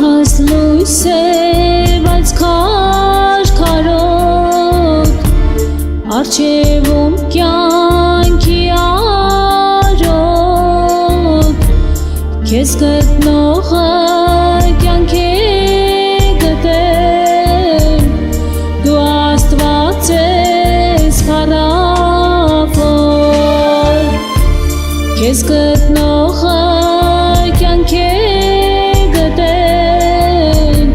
Ահաս լույս է, բայց քարքարոտ, առջևում կյանքի արոտ, քեզ գտնողը կյանք է գտել, դու Աստված ես փառավոր, քեզ գտնողը կյանք է գտել,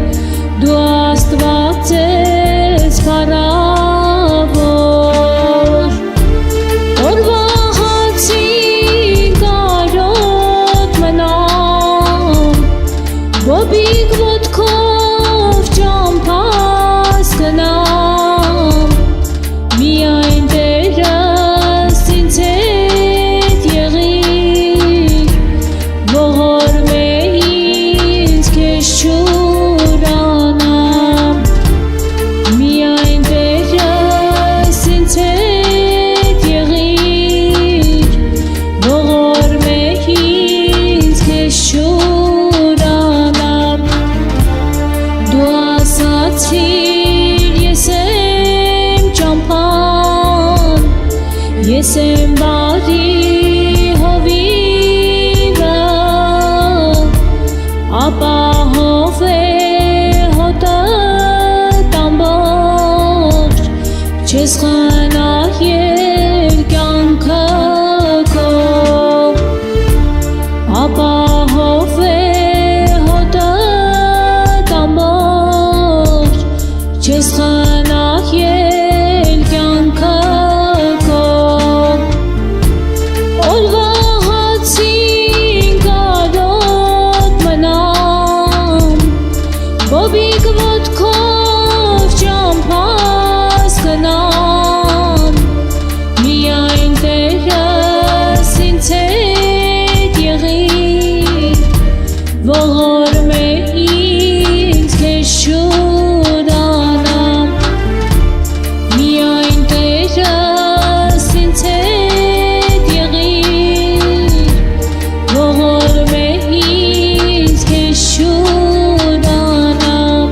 դու Աստված ես փառավոր, օրվա հացին կարոտ մնամ, բոբիկ ոտքով ճամփաս գնամ, միայն Տերս ինձ հետ եղիր, ողորմ է ինձ քեզ չուրանամ, միայն Տերս ինձ հետ եղիր, ողորմ է ինձ քեզ չուրանամ, դու ասացիր ես եմ ճամփան, ես եմ բարի հովիվը, ապահով է հոտդ ամբողջ, չես խնայել կյանքը քո, ապահով է հոտդ ամբողջ, չես խնայել կյանքը քո, օրվա հացին կարոտ մնամ, բոբիկ ոտքով ճամփաս գնամ, միայն Տերս ինձ հետ եղիր, ողորմ է ինձ քեզ չուրանամ, միայն Տերս ինձ հետ եղիր, ողորմ է ինձ քեզ չուրանամ,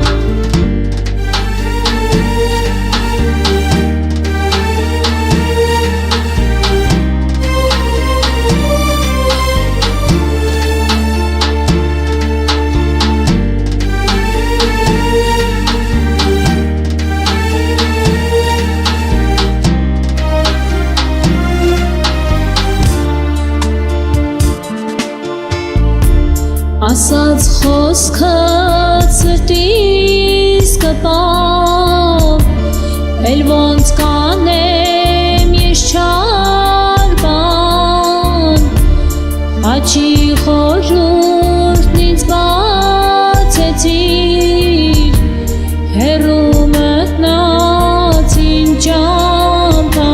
ասած խոսքը սրտիս կպավ, էլ ոնց կանեմ ես չար բան, աչի խորհուրդն ինձ բացեցիր, հեռու մտնած իմ ճամփան,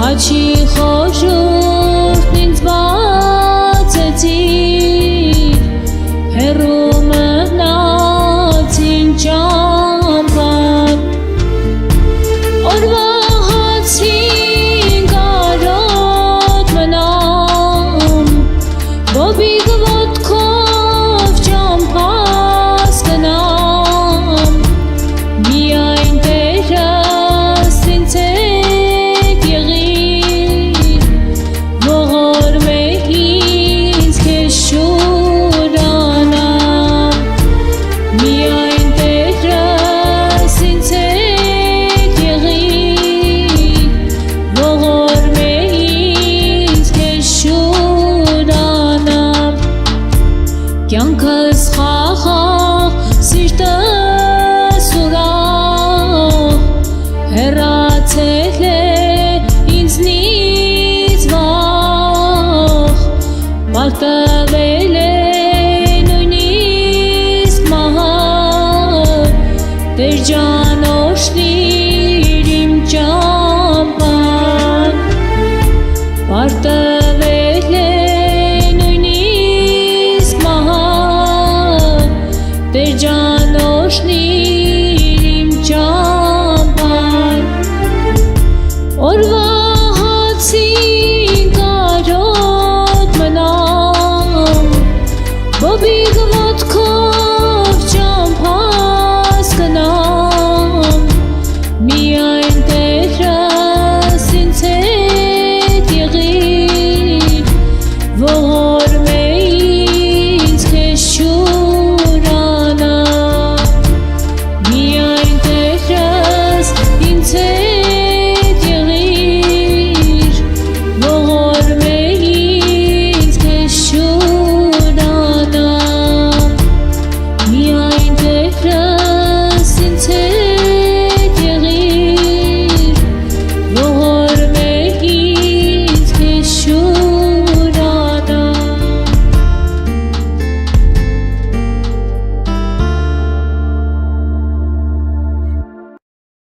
աչի խորհուրդն ինձ բացեցիր, հեռու մնաց իմ ճամփան, օրվա հացին կարոտ մնամ, բոբիկ ոտքով ճամփաս գնամ, միայն Տերս ինձ հետ եղիր, ողորմ է ինձ քեզ չուրանամ, միայն Տերս ինձ հետ եղիր, ողորմ է ինձ քեզ չուրանամ, կյանքս խաղաղ, սիրտս ուրախ, հեռացել է ինձնից վախ, մարտը